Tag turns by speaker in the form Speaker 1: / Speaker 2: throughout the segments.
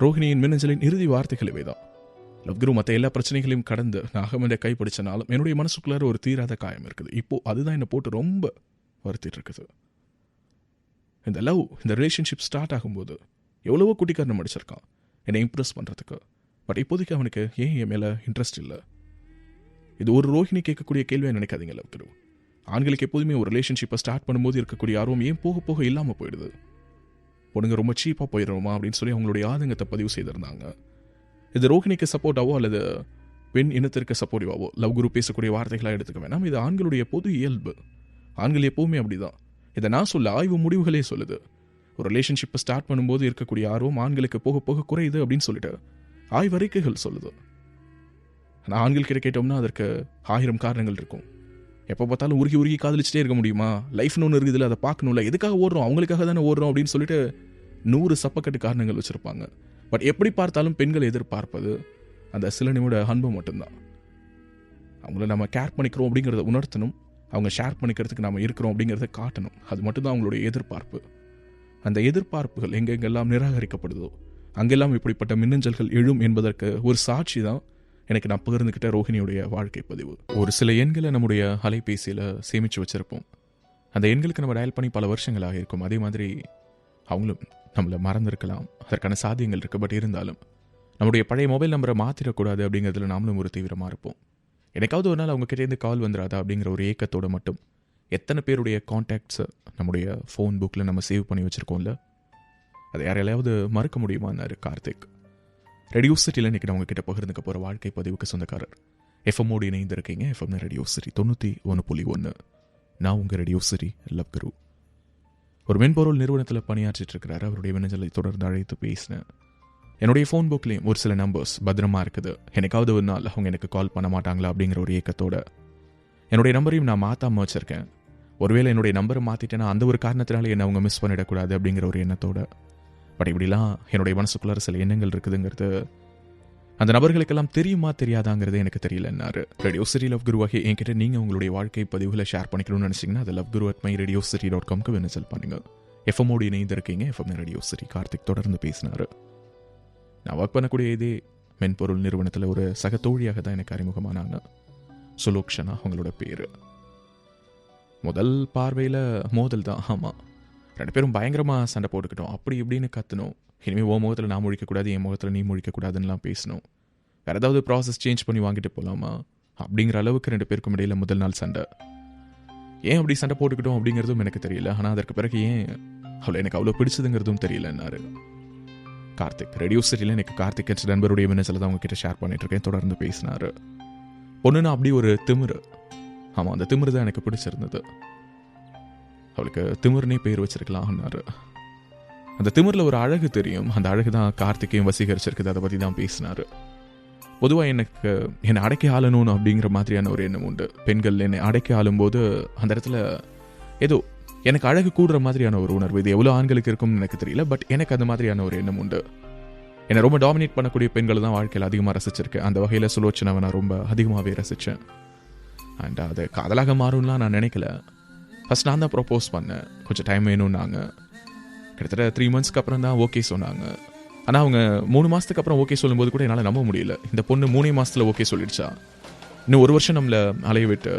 Speaker 1: ரோஹிணியின் மின்னஞ்சலின் இறுதி வார்த்தைகள் இவைதான். லவ் குரு மற்ற எல்லா பிரச்சனைகளையும் கடந்து நான் அகமதை கைப்பிடிச்சனாலும் என்னுடைய மனசுக்குள்ளார ஒரு தீராத காயம் இருக்குது. இப்போ அதுதான் என்னை போட்டு ரொம்ப வருத்திட்டு இருக்குது. இந்த ரிலேஷன்ஷிப் ஸ்டார்ட் ஆகும்போது எவ்வளவோ குட்டிக்காரன் அடிச்சிருக்கான் என்னை இம்ப்ரெஸ் பண்ணுறதுக்கு. பட் இப்போதைக்கு அவனுக்கு ஏன் என் மேலே இன்ட்ரெஸ்ட் இல்லை? இது ஒரு ரோஹிணி கேட்கக்கூடிய கேள்வியாக நினைக்காதீங்க லவ் குரு. ஆண்களுக்கு எப்போதுமே ஒரு ரிலேஷன்ஷிப்பை ஸ்டார்ட் பண்ணும்போது இருக்கக்கூடிய ஆர்வம் ஏன் போக போக இல்லாமல் போயிடுது? பொண்ணுங்க ரொம்ப சீப்பாக போயிடுறோமா அப்படின்னு சொல்லி அவங்களுடைய ஆதங்கத்தை பதிவு செய்திருந்தாங்க. இது ரோஹிணிக்கு சப்போர்ட்டாவோ அல்லது பெண் இனத்திற்கு சப்போர்ட்டிவாவோ லவ் குரு பேசக்கூடிய வார்த்தைகளாக எடுத்துக்க வேணாம். இது ஆண்களுடைய பொது இயல்பு. ஆண்கள் எப்போவுமே அப்படிதான். இதை நான் சொல்ல, ஆய்வு முடிவுகளே சொல்லுது. ஒரு ரிலேஷன்ஷிப்பை ஸ்டார்ட் பண்ணும்போது இருக்கக்கூடிய ஆர்வம் ஆண்களுக்கு போக போக குறையுது அப்படின்னு சொல்லிட்டு ஆய்வறிக்கைகள் சொல்லுது. ஆனால் ஆண்கள் கிட்ட கேட்டோம்னா அதற்கு 1000 காரணங்கள் இருக்கும். எப்போ பார்த்தாலும் உருகி காதலிச்சுட்டே இருக்க முடியுமா? லைஃப்னு ஒன்று இருக்குதுல்ல, அதை பார்க்கணும்ல, எதுக்காக ஓடுறோம், அவங்களுக்காக தானே ஓடுறோம் அப்படின்னு சொல்லிட்டு 100 சப்பக்கட்டு காரணங்கள் வச்சுருப்பாங்க. பட் எப்படி பார்த்தாலும் பெண்கள் எதிர்பார்ப்பது அந்த சில நிமிட அன்பு மட்டும்தான். அவங்கள நம்ம கேர் பண்ணிக்கிறோம் அப்படிங்கிறத உணர்த்தணும். அவங்க ஷேர் பண்ணிக்கிறதுக்கு நம்ம இருக்கிறோம் அப்படிங்கிறத காட்டணும். அது மட்டும்தான் அவங்களுடைய எதிர்பார்ப்பு. அந்த எதிர்பார்ப்புகள் எங்கெங்கெல்லாம் நிராகரிக்கப்படுதோ அங்கெல்லாம் இப்படிப்பட்ட மின்னஞ்சல்கள் எழும் என்பதற்கு ஒரு சாட்சி தான் எனக்கு நான் பகிர்ந்துக்கிட்ட ரோஹிணியுடைய வாழ்க்கை பதிவு. ஒரு சில எண்களை நம்முடைய அலைபேசியில் சேமித்து வச்சுருப்போம். அந்த எண்களுக்கு நம்ம டயல் பண்ணி பல வருஷங்களாக இருக்கும். அதே மாதிரி அவங்களும் நம்மளை மறந்துருக்கலாம். அதற்கான சாத்தியங்கள் இருக்குது. பட் இருந்தாலும் நம்முடைய பழைய மொபைல் நம்பரை மாற்றிடக்கூடாது அப்படிங்கிறதுல நாமளும் ஒரு தீவிரமாக இருப்போம். எனக்காவது ஒரு நாள் அவங்க கிட்டேருந்து கால் வந்துடாதா அப்படிங்கிற ஒரு ஏக்கத்தோடு மட்டும் எத்தனை பேருடைய கான்டாக்ட்ஸை நம்முடைய ஃபோன் புக்கில் நம்ம சேவ் பண்ணி வச்சுருக்கோம்ல, அதை யாரையாவது மறக்க முடியுமான்னாரு கார்த்திக். ரேடியோ சிட்டியில் இன்றைக்கி நான் உங்ககிட்ட பகிர்ந்துக்க போகிற வாழ்க்கை பதிவுக்கு சொந்தக்காரர் எஃப்எம்மோடு இணைந்திருக்கீங்க. FM radio city 91.1. நான் உங்கள் ரேடியோ சிட்டி லவ் குரு. ஒரு மென்பொருள் நிறுவனத்தில் பணியாற்றிட்டு இருக்கிறாரு. அவருடைய மின்னஞ்சலை தொடர்ந்து அழைத்து பேசினேன். என்னுடைய ஃபோன் புக்லேயும் ஒரு சில நம்பர்ஸ் பத்திரமா இருக்குது. எனக்காவது ஒரு நாள் அவங்க எனக்கு கால் பண்ண மாட்டாங்களா அப்படிங்கிற ஒரு ஏக்கத்தோட என்னுடைய நம்பரையும் நான் மாற்றாமல் வச்சுருக்கேன். ஒருவேளை என்னுடைய நம்பரை மாற்றிட்டேன்னா அந்த ஒரு காரணத்தினால என்னை அவங்க மிஸ் பண்ணிடக்கூடாது அப்படிங்கிற ஒரு எண்ணத்தோட. பட் இப்படிலாம் என்னுடைய மனசுக்குள்ளார சில எண்ணங்கள் இருக்குதுங்கிறது அந்த நபர்களுக்கெல்லாம் தெரியுமா தெரியாதாங்கிறது எனக்கு தெரியலன்னாரு. ரேடியோ சிட்டி லவ் குருவாகி என்கிட்ட நீங்கள் உங்களுடைய வாழ்க்கை பதிவுகளை ஷேர் பண்ணிக்கணும்னு நினச்சிங்கன்னா அது loveguru@myradiocity.com மின்னஞ்சல் பண்ணுங்க. எஃப்எம்மோடு இணைந்திருக்கீங்க. FM radio city. கார்த்திக் தொடர்ந்து பேசினார். நான் ஒர்க் பண்ணக்கூடிய இதே மென்பொருள் நிறுவனத்தில் ஒரு சக தோழியாக தான் எனக்கு அறிமுகமானாங்க. சுலோக்ஷனா அவங்களோட பேர். முதல் பார்வையில் மோதல் தான். ஆமாம், 2 பேரும் பயங்கரமாக சண்டை போட்டுக்கிட்டோம். அப்படி இப்படின்னு கற்றுனோம். இனிமேல் உன் முகத்தில் நான் முழிக்கக்கூடாது, என் முகத்தில் நீ முழிக்கக்கூடாதுன்னெலாம் பேசணும். வேறு ஏதாவது ப்ராசஸ் சேஞ்ச் பண்ணி வாங்கிட்டு போகலாமா அப்படிங்கிற அளவுக்கு 2 பேருக்கும் இடையில் முதல் நாள் சண்டை. ஏன் அப்படி சண்டை போட்டுக்கிட்டோம் அப்படிங்கிறதும் எனக்கு தெரியல. ஆனால் அதற்கு பிறகு ஏன் அவளை எனக்கு அவ்வளோ பிடிச்சதுங்கிறதும் தெரியலன்னாரு கார்த்திக். ரேடியோ சிட்டியில் எனக்கு கார்த்திக் என்ற நண்பருடைய மின்னஞ்சலை தான் உங்ககிட்ட ஷேர் பண்ணிட்டு இருக்கேன். தொடர்ந்து பேசினார். பொண்ணுன்னா அப்படி ஒரு திமிரு. ஆமாம், அந்த திமிரு தான் எனக்கு பிடிச்சிருந்தது. அவளுக்கு திமிர்னே பேர் வச்சிருக்கலாம்னாரு. அந்த திமிரில் ஒரு அழகு தெரியும். அந்த அழகு தான் கார்த்திகையும் வசீகரிச்சிருக்குது. அதை பற்றி தான் பேசினார். பொதுவாக என்னை அடக்கி ஆளணும் அப்படிங்கிற மாதிரியான ஒரு எண்ணம் உண்டு. பெண்கள் என்னை அடக்கி ஆளும்போது அந்த இடத்துல ஏதோ எனக்கு அழகு கூடுற மாதிரியான ஒரு உணர்வு. இது எவ்வளோ ஆண்களுக்கு இருக்கும்னு எனக்கு தெரியல. பட் எனக்கு அந்த மாதிரியான ஒரு எண்ணம் உண்டு. என்னை ரொம்ப டாமினேட் பண்ணக்கூடிய பெண்களை தான் வாழ்க்கையில் அதிகமாக ரசிச்சிருக்கேன். அந்த வகையில் சுலோச்சனாவை நான் ரொம்ப அதிகமாகவே ரசித்தேன். அண்ட் அது காதலாக மாறும்லாம் நான் நினைக்கல. ஃபஸ்ட் நான் தான் ப்ரொப்போஸ் பண்ணேன். கொஞ்சம் டைம் வேணும்னாங்க. கிட்டத்தட்ட 3 monthsக்கு அப்புறம் தான் ஓகே சொன்னாங்க. ஆனால் அவங்க 3 மாதத்துக்கு அப்புறம் ஓகே சொல்லும்போது கூட என்னால் நம்ப முடியல. இந்த பொண்ணு 3 மாதத்தில் ஓகே சொல்லிடுச்சா, இன்னும் 1 வருஷம் நம்மளை அலைய விட்டு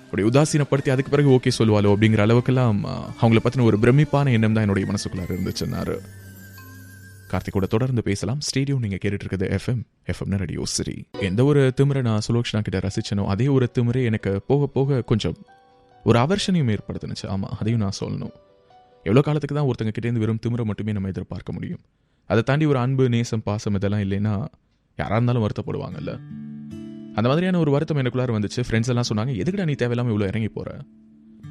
Speaker 1: அப்படி உதாசீனப்படுத்தி அதுக்கு பிறகு ஓகே சொல்லுவாளோ அப்படிங்கிற அளவுக்கெல்லாம் அவங்கள பற்றின ஒரு பிரமிப்பான எண்ணம் தான் என்னுடைய மனசுக்குள்ளார இருந்துச்சுன்னாரு. கார்த்திகோட தொடர்ந்து பேசலாம். ஸ்டேடியோ நீங்கள் கேட்டுட்டு இருக்குது எஃப்எம் ரேடியோ சிட்டி. எந்த ஒரு திமிரை நான் சுலோக்ஷனா கிட்ட ரசிச்சனோ அதே ஒரு திமிரை எனக்கு போக போக கொஞ்சம் ஒரு அவர்ஷனையும் ஏற்படுத்துனுச்சு. ஆமாம், அதையும் நான் சொல்லணும். எவ்வளோ காலத்துக்கு தான் ஒருத்தங்க கிட்டேருந்து வெறும் திமிரை மட்டுமே நம்ம எதிர்பார்க்க முடியும்? அதை தாண்டி ஒரு அன்பு, நேசம், பாசம் இதெல்லாம் இல்லைன்னா யாராக இருந்தாலும் வருத்தப்படுவாங்கல்ல. அந்த மாதிரியான ஒரு வருத்தம் எனக்குள்ளார வந்துச்சு. ஃப்ரெண்ட்ஸ் எல்லாம் சொன்னாங்க, எதுக்குடா நீ தேவையில்லாமல் இவ்வளோ இறங்கி போகிற,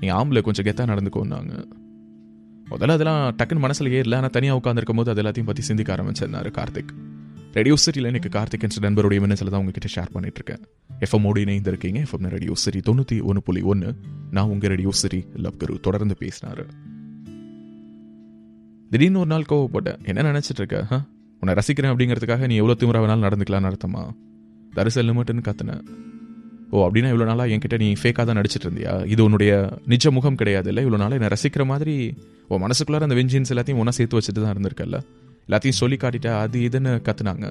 Speaker 1: நீ ஆம்பளை கொஞ்சம் கெத்தாக நடந்துக்கோன்னாங்க. முதல்ல அதெல்லாம் டக்குன்னு மனசில் ஏறல. ஆனால் தனியாக உட்காந்துருக்கும் போது அது எல்லாத்தையும் பற்றி சிந்திக்க ஆரம்பிச்சிருந்தாரு கார்த்திக். ரேடியோ சிட்டியில் எனக்கு கார்த்திக் என்ற நண்பருடைய மின்னஞ்சலை தான் உங்ககிட்ட ஷேர் பண்ணிட்டு இருக்கேன். எஃப்எம்மோடு இணைந்திருக்கீங்க. FM radio city 91.1. நான் உங்கள் ரேடியோ சிட்டி லவ் குரு. தொடர்ந்து பேசினாரு. திடீர்னு ஒரு நாள் கோவப்பட்டேன். என்ன நினச்சிட்டு இருக்க? உன்னை ரசிக்கிறேன் அப்படிங்கிறதுக்காக நீ எவ்வளோ திமிரா வேணாலும் நடந்துக்கலாம்னு அர்த்தமா? தரிசல் மட்டுன்னு கத்துனேன். ஓ, அப்படின்னா இவ்வளோ நாளாக என்கிட்ட நீ ஃபேக்காக தான் நடிச்சிட்டு இருந்தியா? இது உன்னுடைய நிஜ முகம் கிடையாது இல்லை? இவ்வளோ நாளாக என்னை ரசிக்கிற மாதிரி உன் மனசுக்குள்ளார அந்த வெஞ்சின்ஸ் எல்லாத்தையும் ஒன்றா சேர்த்து வச்சுட்டு தான் இருந்திருக்கல்ல. எல்லாத்தையும் சொல்லி காட்டிட்டேன், அது இதுன்னு கற்றுனாங்க.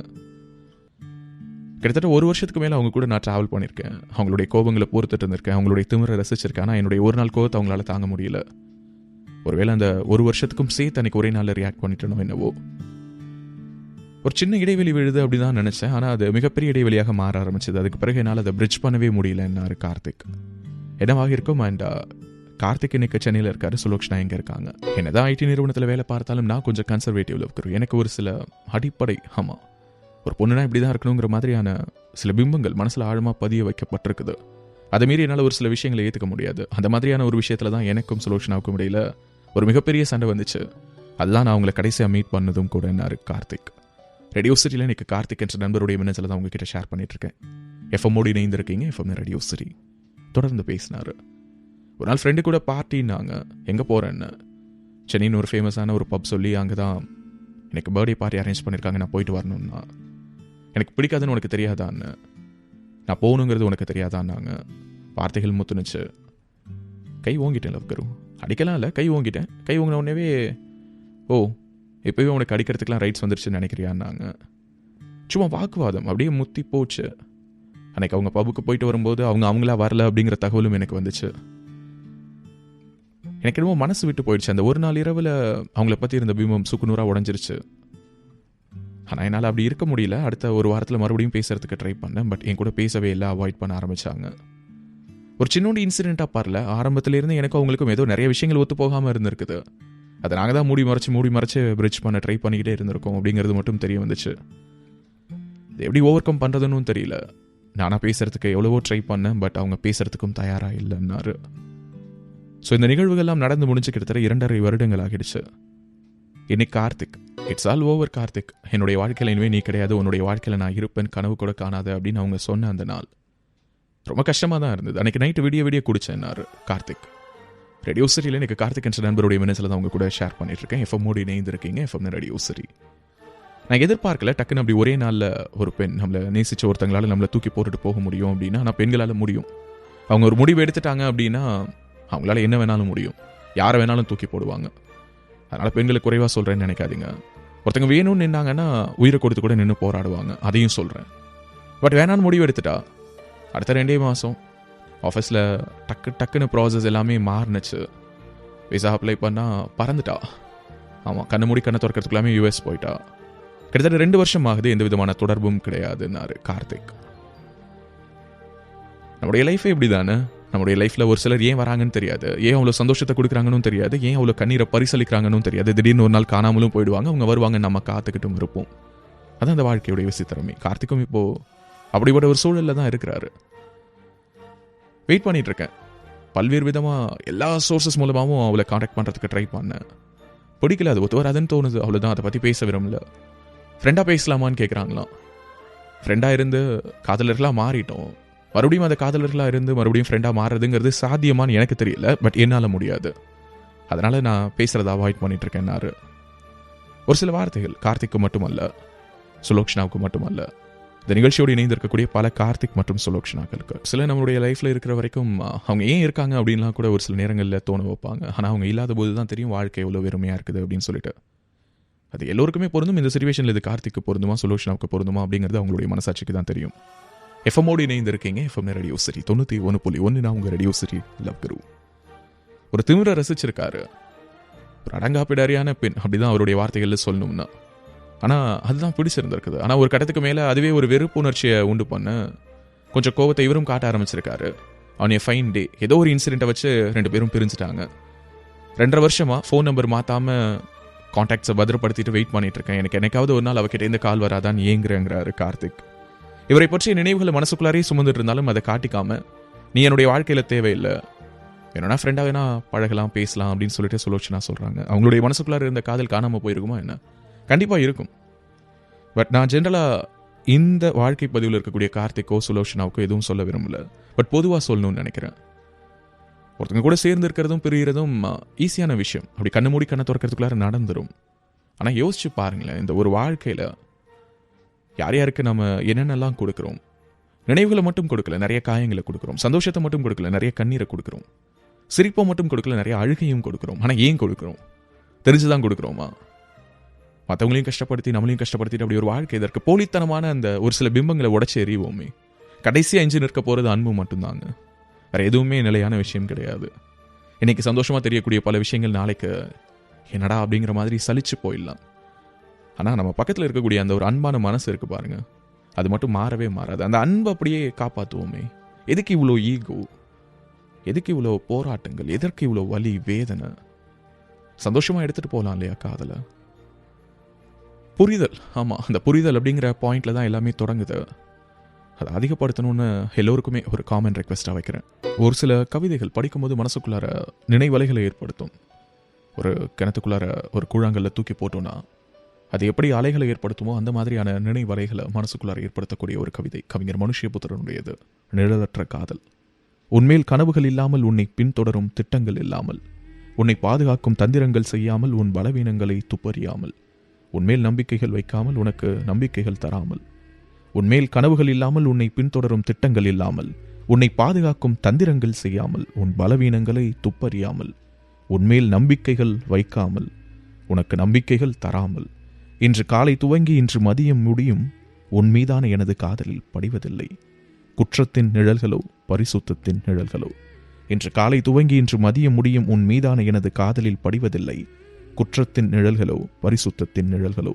Speaker 1: கிட்டத்தட்ட 1 வருஷத்துக்கு மேலே அவங்க கூட நான் ட்ராவல் பண்ணியிருக்கேன். அவங்களுடைய கோபங்களை பொறுத்துட்டு இருந்திருக்கேன், அவங்களுடைய திமிரை ரசிச்சிருக்கேன். ஆனால் என்னுடைய ஒரு நாள் கோபத்தை அவங்களால தாங்க முடியல. ஒருவேளை அந்த 1 வருஷத்துக்கும் சேர்த்து அன்றைக்கி ஒரே நாளில் ரியாக்ட் பண்ணிட்டனோ என்னவோ. ஒரு சின்ன இடைவெளி விழுது அப்படி தான் நினச்சேன். ஆனால் அது மிகப்பெரிய இடைவெளியாக மாற ஆரம்பிச்சது. அதுக்கு பிறகு என்னால் அதை பிரிட்ஜ் பண்ணவே முடியல என்னாரு கார்த்திக். என்னவாக இருக்கும். அண்ட் கார்த்திக் இன்னைக்கு சென்னையில் இருக்காரு, சுலோக்ஷனா எங்கே இருக்காங்க. என்னதான் ஐடி நிறுவனத்தில் வேலை பார்த்தாலும் நான் கொஞ்சம் கன்சர்வேட்டிவ்ல இருக்கிறேன். எனக்கு ஒரு சில அடிப்படை, ஆமாம், ஒரு பொண்ணுனா இப்படி தான் இருக்கணுங்கிற மாதிரியான சில பிம்பங்கள் மனசில் ஆழமாக பதிய வைக்கப்பட்டிருக்குது. அதை மீறி என்னால் ஒரு சில விஷயங்களை ஏற்றுக்க முடியாது. அந்த மாதிரியான ஒரு விஷயத்தில் தான் எனக்கும் சுலோக்ஷனாவுக்கும் இடையில ஒரு மிகப்பெரிய சண்டை வந்துச்சு. அதுதான் நான் அவங்களை கடைசியாக மீட் பண்ணதும் கூட என்னாரு கார்த்திக். ரேடியோ சிட்டியில் இன்னைக்கு கார்த்திக் என்ற நண்பருடைய மின்னஞ்சலை தான் உங்ககிட்ட ஷேர் பண்ணிட்டு இருக்கேன். எஃப்எம்மோடு இணைந்திருக்கீங்க, எஃப்எம் ரேடியோ சிட்டி. தொடர்ந்து பேசினாரு. ஒரு நாள் ஃப்ரெண்டு கூட பார்ட்டின்னாங்க. எங்கே போகிறேன்னு, சென்னைன்னு ஒரு ஃபேமஸான ஒரு பப் சொல்லி அங்கே தான் எனக்கு பர்த்டே பார்ட்டி அரேஞ்ச் பண்ணியிருக்காங்க, நான் போயிட்டு வரணும்னா. எனக்கு பிடிக்காதுன்னு உனக்கு தெரியாதான்னு, நான் போகணுங்கிறது உனக்கு தெரியாதான்னாங்க. வார்த்தைகள் முத்துனுச்சு. கை ஓங்கிட்டேன் லவ்கரு. அடிக்கலாம் இல்லை, கை ஓங்கிட்டேன். கை ஓங்கின உடனேவே, ஓ இப்போவே உனக்கு அடிக்கிறதுக்கெலாம் ரைட்ஸ் வந்துருச்சுன்னு நினைக்கிறியான்னாங்க. சும்மா வாக்குவாதம் அப்படியே முத்தி போச்சு. அன்னைக்கு அவங்க பப்புக்கு போயிட்டு வரும்போது அவங்களா வரல அப்படிங்கிற தகவலும் எனக்கு வந்துச்சு. எனக்கு என்னமோ மனசு விட்டு போயிடுச்சு. அந்த ஒரு நாள் இரவில் அவங்கள பற்றி இருந்த பிம்பம் சுக்குநூறாக உடஞ்சிருச்சு. ஆனால் என்னால் அப்படி இருக்க முடியல. அடுத்த ஒரு வாரத்தில் மறுபடியும் பேசுறதுக்கு ட்ரை பண்ணேன். பட் என் கூட பேசவே இல்லை, அவாய்ட் பண்ண ஆரம்பித்தாங்க. ஒரு சின்னோண்டு இன்சிடென்ட்டாக பாரல, ஆரம்பத்திலேருந்து எனக்கும் அவங்களுக்கும் ஏதோ நிறைய விஷயங்கள் ஒத்து போகாமல் இருந்திருக்குது. அதை நாங்கள் தான் மூடி மறைச்சு பிரிட்ஜ் பண்ண ட்ரை பண்ணிக்கிட்டே இருந்திருக்கோம் அப்படிங்கிறது மட்டும் தெரிய வந்துச்சு. இது எப்படி ஓவர் கம் பண்ணுறதுன்னு தெரியல. நானாக பேசுறதுக்கு எவ்வளவோ ட்ரை பண்ணேன், பட் அவங்க பேசுறதுக்கும் தயாராக இல்லைன்னாரு. ஸோ இந்த நிகழ்வுகள்லாம் நடந்து முடிஞ்சு கிட்டத்தட்ட 2.5 வருடங்கள் ஆகிடுச்சு. இன்னைக்கு Karthik, it's all over Karthik, என்னுடைய வாழ்க்கையில் இனிமே நீ கிடையாது, உன்னுடைய வாழ்க்கையில் நான் இருப்பேன், கனவு கூட காணாத அப்படின்னு அவங்க சொன்ன அந்த நாள் ரொம்ப கஷ்டமாக தான் இருந்தது. அன்றைக்கி நைட்டு விடிய குடிச்சேன்னாரு கார்த்திக். ரேடியோ சிட்டியில் எனக்கு கார்த்திக் என்ற நண்பருடைய மின்னஞ்சலை தான் அவங்க கூட ஷேர் பண்ணிட்டு இருக்கேன். எஃப்எம்மோடு இணைந்திருக்கீங்க, எஃப்எம் ரேடியோ சிட்டி. நான் எதிர்பார்க்கல டக்குன்னு அப்படி ஒரே நாளில் ஒரு பெண் நம்மளை நேசிச்ச ஒருத்தங்களால் நம்மளை தூக்கி போட்டுட்டு போக முடியும் அப்படின்னா. ஆனால் பெண்களால் முடியும். அவங்க ஒரு முடிவு எடுத்துட்டாங்க அப்படின்னா அவங்களால என்ன வேணாலும் முடியும், யாரை வேணாலும் தூக்கி போடுவாங்க. அதனால் பெண்களுக்கு குறைவாக சொல்கிறேன்னு நினைக்காதீங்க. ஒருத்தங்க வேணும்னு நின்னாங்கன்னா உயிரை கொடுத்து கூட நின்று போராடுவாங்க, அதையும் சொல்கிறேன். பட் வேணான்னு முடிவு எடுத்துட்டா அடுத்த 2 மாதம் ஆஃபீஸில் டக்குன்னு ப்ராசஸ் எல்லாமே மாறினுச்சு. விசா அப்ளை பண்ணால் பறந்துட்டா. ஆமாம், கண்ணை மூடி கண்ணை திறக்கிறதுக்குள்ளாமே யூஎஸ் போயிட்டா. கிட்டத்தட்ட 2 வருஷம் ஆகுது, எந்த விதமான தொடர்பும் கிடையாதுன்னாரு கார்த்திக். நம்முடைய லைஃபே இப்படி தானே. நம்முடைய லைஃப்பில் ஒரு சிலர் ஏன் வராங்கன்னு தெரியாது, ஏன் அவ்வளோ சந்தோஷத்தை கொடுக்குறாங்கன்னு தெரியாது, ஏன் அவ்வளோ கண்ணீரை பரிசளிக்கிறாங்கன்னு தெரியாது. திடீர்னு ஒரு நாள் காணாமலும் போயிடுவாங்க, அவங்க வருவாங்க, நம்ம காத்துக்கிட்டும் இருப்போம். அதான் அந்த வாழ்க்கையுடைய விசித்திரமே. கார்த்திக்கும் இப்போது அப்படிப்பட்ட ஒரு சூழலில் தான் இருக்கிறாரு. வெயிட் பண்ணிட்டு இருக்கேன். பல்வேறு விதமாக எல்லா சோர்சஸ் மூலமாகவும் அவளை காண்டாக்ட் பண்ணுறதுக்கு ட்ரை பண்ணேன். பிடிக்கல, அது ஒத்து வராதுன்னு தோணுது, அவ்வளோதான். அதை பற்றி பேச விரும்பல. ஃப்ரெண்டாக பேசலாமான்னு கேட்குறாங்களாம். ஃப்ரெண்டாக இருந்து காதலர்களாக மாறிட்டோம், மறுபடியும் அந்த காதலர்களாக இருந்து மறுபடியும் ஃப்ரெண்டாக மாறுறதுங்கிறது சாத்தியமானு எனக்கு தெரியல. பட் என்னால் முடியாது, அதனால் நான் பேசுகிறத அவாய்ட் பண்ணிட்டு இருக்கேன்னாரு. ஒரு சில வார்த்தைகள் கார்த்திக்கு மட்டுமல்ல, சுலோக்ஷனாவுக்கு மட்டுமல்ல, இந்த நிகழ்ச்சியோடு இணைந்திருக்கக்கூடிய பல கார்த்திக் மற்றும் சுலோக்ஷனாக்களுக்கு சில நம்மளுடைய லைஃப்பில் இருக்கிற வரைக்கும் அவங்க ஏன் இருக்காங்க அப்படின்லாம் கூட ஒரு சில நேரங்களில் தோண வைப்பாங்க. ஆனால் அவங்க இல்லாத போது தான் தெரியும் வாழ்க்கை எவ்வளோ வெறுமையாக இருக்குது அப்படின்னு சொல்லிட்டு. அது எல்லோருக்குமே பொருந்தும். இந்த சிச்சுவேஷனில் இது கார்த்திக்கு பொருந்துமா, சுலோக்ஷனாவுக்கு பொருந்துமா அப்படிங்கிறது அவங்களுடைய மனசாட்சிக்கு தான் தெரியும். எஃப்எம்மோடு இணைந்திருக்கீங்க, எஃப்எம் ரேடியோ சிட்டி 91.1. நான் உங்கள் ரேடியோ சிட்டி லவ்குரு. ஒரு திமிரை ரசிச்சிருக்காரு, ஒரு அடங்காப்பிடாரியான பெண் அப்படிதான் அவருடைய வார்த்தைகளில் சொல்லணும்னா. ஆனால் அதுதான் பிடிச்சிருந்திருக்குது. ஆனால் ஒரு கட்டத்துக்கு மேலே அதுவே ஒரு வெறுப்பு உணர்ச்சியை உண்டு பண்ண கொஞ்சம் கோபத்தை இவரும் காட்ட ஆரம்பிச்சிருக்காரு. அவன் ஃபைன் டே ஏதோ ஒரு இன்சிடென்ட்டை வச்சு 2 பேரும் பிரிஞ்சுட்டாங்க. 2.5 வருஷமாக ஃபோன் நம்பர் மாற்றாமல் கான்டாக்ட்ஸை பத்திரப்படுத்திட்டு வெயிட் பண்ணிட்டு இருக்கேன். எனக்கு என்னைக்காவது ஒரு நாள் அவகிட்ட இந்த கால் வராதான்னு ஏங்குறேங்கிறாரு கார்த்திக். இவரை பற்றிய நினைவுகளை மனசுக்குள்ளாரே சுமந்துட்டு இருந்தாலும் அதை காட்டிக்காம, நீ என்னுடைய வாழ்க்கையில் தேவையில்லை, என்னன்னா ஃப்ரெண்டாக வேணா பழகலாம், பேசலாம் அப்படின்னு சொல்லிட்டு சுலோக்ஷனா சொல்கிறாங்க. அவங்களுடைய மனசுக்குள்ளார இருந்த காதல் காணாமல் போயிருக்குமா என்ன? கண்டிப்பாக இருக்கும். பட் நான் ஜென்ரலாக இந்த வாழ்க்கை பதிவில் இருக்கக்கூடிய கார்த்திக்கோ சுலோக்ஷனாவுக்கோ எதுவும் சொல்ல விரும்பல. பட் பொதுவாக சொல்லணும்னு நினைக்கிறேன். ஒருத்தங்க கூட சேர்ந்து இருக்கிறதும் பிரிகிறதும் ஈஸியான விஷயம், அப்படி கண்ணு மூடி கண்ணை திறக்கிறதுக்குள்ளார நடந்துடும். ஆனால் யோசிச்சு பாருங்களேன், இந்த ஒரு வாழ்க்கையில் யார் யாருக்கு நம்ம என்னென்னலாம் கொடுக்குறோம். நினைவுகளை மட்டும் கொடுக்கல, நிறைய காயங்களை கொடுக்குறோம். சந்தோஷத்தை மட்டும் கொடுக்கல, நிறைய கண்ணீரை கொடுக்குறோம். சிரிப்பை மட்டும் கொடுக்கல, நிறைய அழுகையும் கொடுக்குறோம். ஆனால் ஏன் கொடுக்குறோம்? தெரிஞ்சுதான் கொடுக்குறோமா? மற்றவங்களையும் கஷ்டப்படுத்தி நம்மளையும் கஷ்டப்படுத்திட்டு அப்படி ஒரு வாழ்க்கை இதற்கு போலித்தனமான அந்த ஒரு சில பிம்பங்களை உடச்சி எறிவோமே. கடைசியாக எஞ்சி நிற்க போகிறது அன்பு மட்டும்தாங்க. வேறு எதுவுமே நிலையான விஷயம் கிடையாது. இன்னைக்கு சந்தோஷமாக தெரியக்கூடிய பல விஷயங்கள் நாளைக்கு என்னடா அப்படிங்கிற மாதிரி சலிச்சு போயிடலாம். ஆனால் நம்ம பக்கத்தில் இருக்கக்கூடிய அந்த ஒரு அன்பான மனசு இருக்கு பாருங்க, அது மட்டும் மாறவே மாறாது. அந்த அன்பை அப்படியே காப்பாற்றுவோமே. எதுக்கு இவ்வளோ ஈகோ, எதுக்கு இவ்வளோ போராட்டங்கள், எதற்கு இவ்வளோ வலி வேதனை? சந்தோஷமாக எடுத்துகிட்டு போகலாம் இல்லையா காதலை? புரிதல், ஆமாம், அந்த புரிதல் அப்படிங்கிற பாயிண்டில் தான் எல்லாமே தொடங்குது. அதை அதிகப்படுத்தணும்னு எல்லோருக்குமே ஒரு காமன் ரெக்வெஸ்ட்டாக வைக்கிறேன். ஒரு சில கவிதைகள் படிக்கும்போது மனசுக்குள்ளார நினைவலைகளை ஏற்படுத்தும். ஒரு கிணத்துக்குள்ளார ஒரு கூழாங்கல்ல தூக்கி போட்டோன்னா அது எப்படி அலைகளை ஏற்படுத்துமோ அந்த மாதிரியான நினைவலைகளை மனசுக்குள்ளார ஏற்படுத்தக்கூடிய ஒரு கவிதை கவிஞர் மனுஷ்யபுத்திரனுடையது. நிழலற்ற காதல். உன்மேல் கனவுகள் இல்லாமல், உன்னை பின்தொடரும் திட்டங்கள் இல்லாமல், உன்னை பாதுகாக்கும் தந்திரங்கள் செய்யாமல், உன் பலவீனங்களை துப்பறியாமல், உன்மேல் நம்பிக்கைகள் வைக்காமல், உனக்கு நம்பிக்கைகள் தராமல், உன்மேல் கனவுகள் இல்லாமல், உன்னை பின்தொடரும் திட்டங்கள் இல்லாமல், உன்னை பாதுகாக்கும் தந்திரங்கள் செய்யாமல், உன் பலவீனங்களை துப்பறியாமல், உன்மேல் நம்பிக்கைகள் வைக்காமல், உனக்கு நம்பிக்கைகள் தராமல், இன்று காலை துவங்கி இன்று மதியம் முடியும் உன் மீதான எனது காதலில் படிவதில்லை. குற்றத்தின் நிழல்களோ பரிசுத்தத்தின் நிழல்களோ. இன்று காலை துவங்கி இன்று மதியம் முடியும் உன் மீதான எனது காதலில் படிவதில்லை. குற்றத்தின் நிழல்களோ பரிசுத்தத்தின் நிழல்களோ.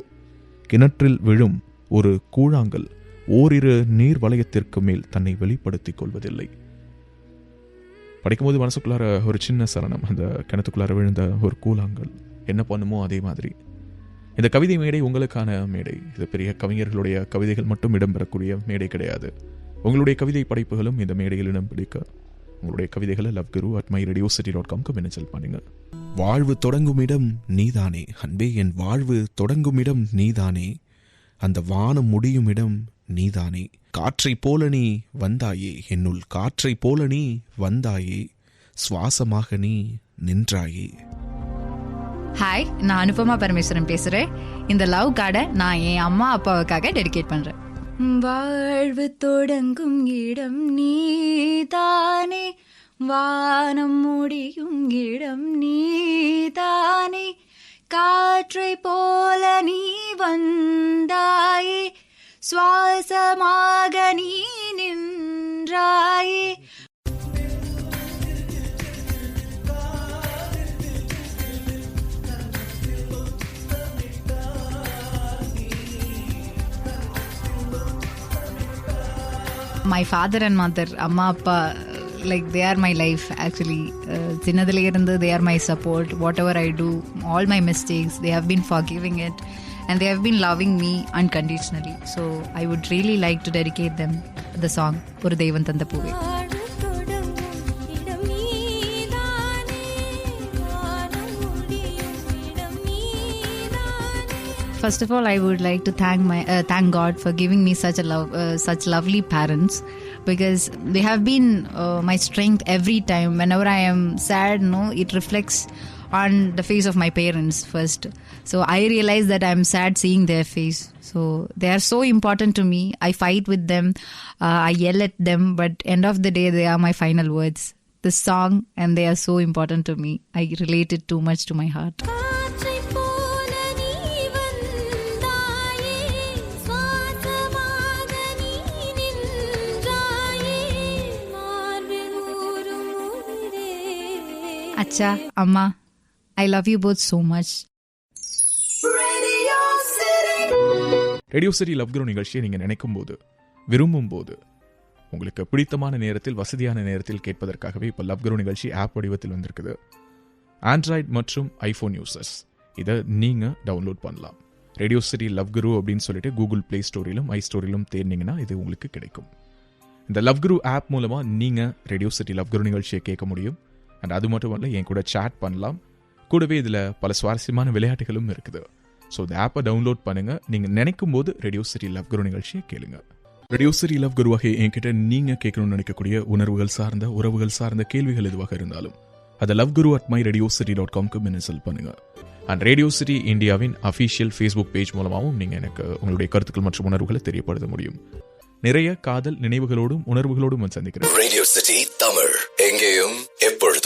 Speaker 1: கிணற்றில் விழும் ஒரு கூழாங்கல் ஓரிரு நீர் வளையத்திற்கு மேல் தன்னை வெளிப்படுத்திக் கொள்வதில்லை. படிக்கும்போது மனசுக்குள்ளார ஒரு சின்ன சரணம், அந்த கிணத்துக்குள்ளார விழுந்த ஒரு கூழாங்கல் என்ன பண்ணுமோ அதே மாதிரி. இந்த கவிதை மேடை உங்களுக்கான மேடை. இது பெரிய கவிஞர்களுடைய கவிதைகள் மட்டும் இடம்பெறக்கூடிய மேடை கிடையாது. உங்களுடைய கவிதை படைப்புகளும் இந்த மேடையில் இடம் பிடிக்க உங்களுடைய கவிதைகளை loveGuru@myradiocity.com மின்னஞ்சல் பண்ணுங்க. வாழ்வு தொடங்கும் இடம் நீதானே அன்பே, என் வாழ்வு தொடங்கும் இடம் நீதானே, அந்த வானம் முடியும் இடம் நீதானே. காற்றை போல நீ வந்தாயே, என்னுள் காற்றை போல நீ வந்தாயே, சுவாசமாக நீ நின்றாயே.
Speaker 2: ஹாய், நான் அனுபமா பரமேஸ்வரன் பேசுறேன். இந்த லவ் கார்டை நான் என் அம்மா அப்பாவுக்காக டெடிகேட் பண்றேன். வாழ்வு தொடங்கும் இடம் நீதானே, வானம் முடியும் இடம் நீதானே, காற்றை போல நீ வந்தாயே, சுவாசமாக நீ நின்றாயே. My father and mother, amma appa, like they are my life actually. Chinnadile irundhu they are my support. Whatever I do, all my mistakes, they have been forgiving it and they have been loving me unconditionally. So I would really like to dedicate them the song Oru Devan Thanda Poove. First of all, I would like to thank God for giving me such lovely parents, because they have been my strength every time. Whenever I am sad, it reflects on the face of my parents first. So I realize that I am sad seeing their face. So they are so important to me. I fight with them, I yell at them, but end of the day, they are my final words. The song, and they are so important to me. I relate it too much to my heart. Acha, Amma, I love you both so much.
Speaker 1: Radio city love guru நிகழ்ச்சியை நீங்கள் நினைக்கும் போது, விரும்பும் போது, உங்களுக்கு பிடித்தமான நேரத்தில், வசதியான நேரத்தில் கேட்பதற்காகவே இப்போ லவ் குரு நிகழ்ச்சி ஆப் வடிவத்தில் வந்திருக்குது. ஆண்ட்ராய்டு மற்றும் ஐஃபோன் யூசர்ஸ் இதை நீங்கள் டவுன்லோட் பண்ணலாம். ரேடியோ சிட்டி லவ் குரு அப்படின்னு சொல்லிட்டு கூகுள் பிளே ஸ்டோரிலும் ஐ ஸ்டோரிலும் தேர்ந்தீங்கன்னா இது உங்களுக்கு கிடைக்கும். இந்த லவ் குரு ஆப் மூலமாக நீங்கள் ரேடியோ சிட்டி லவ் குரு நிகழ்ச்சியை கேட்க முடியும். அண்ட் அது மட்டும் இல்லை, என் கூட சேட் பண்ணலாம். கூடவே இதில் பல சுவாரஸ்யமான விளையாட்டுகளும் இருக்குது. ஸோ இந்த ஆப்பை டவுன்லோட் பண்ணுங்கள். நீங்கள் நினைக்கும் போது ரேடியோ சிட்டி லவ் குரு நிகழ்ச்சியை கேளுங்க. ரேடியோ சிட்டி லவ் குரு வகை என்கிட்ட நீங்கள் கேட்கணும்னு நினைக்கக்கூடிய உணர்வுகள் சார்ந்த, உறவுகள் சார்ந்த கேள்விகள் எதுவாக இருந்தாலும் அதை loveGuru@myradiocity.com மின்னஞ்சல் பண்ணுங்கள். அண்ட் ரேடியோ சிட்டி இந்தியாவின் அஃபீஷியல் ஃபேஸ்புக் பேஜ் மூலமாகவும் நீங்கள் எனக்கு உங்களுடைய கருத்துக்கள் மற்றும் உணர்வுகளை தெரியப்படுத்த முடியும். நிறைய காதல் நினைவுகளோடும் உணர்வுகளோடும் சந்திக்கிறேன். ரேடியோ சிட்டி தமிழ், எங்கேயும் எப்பொழுதும்.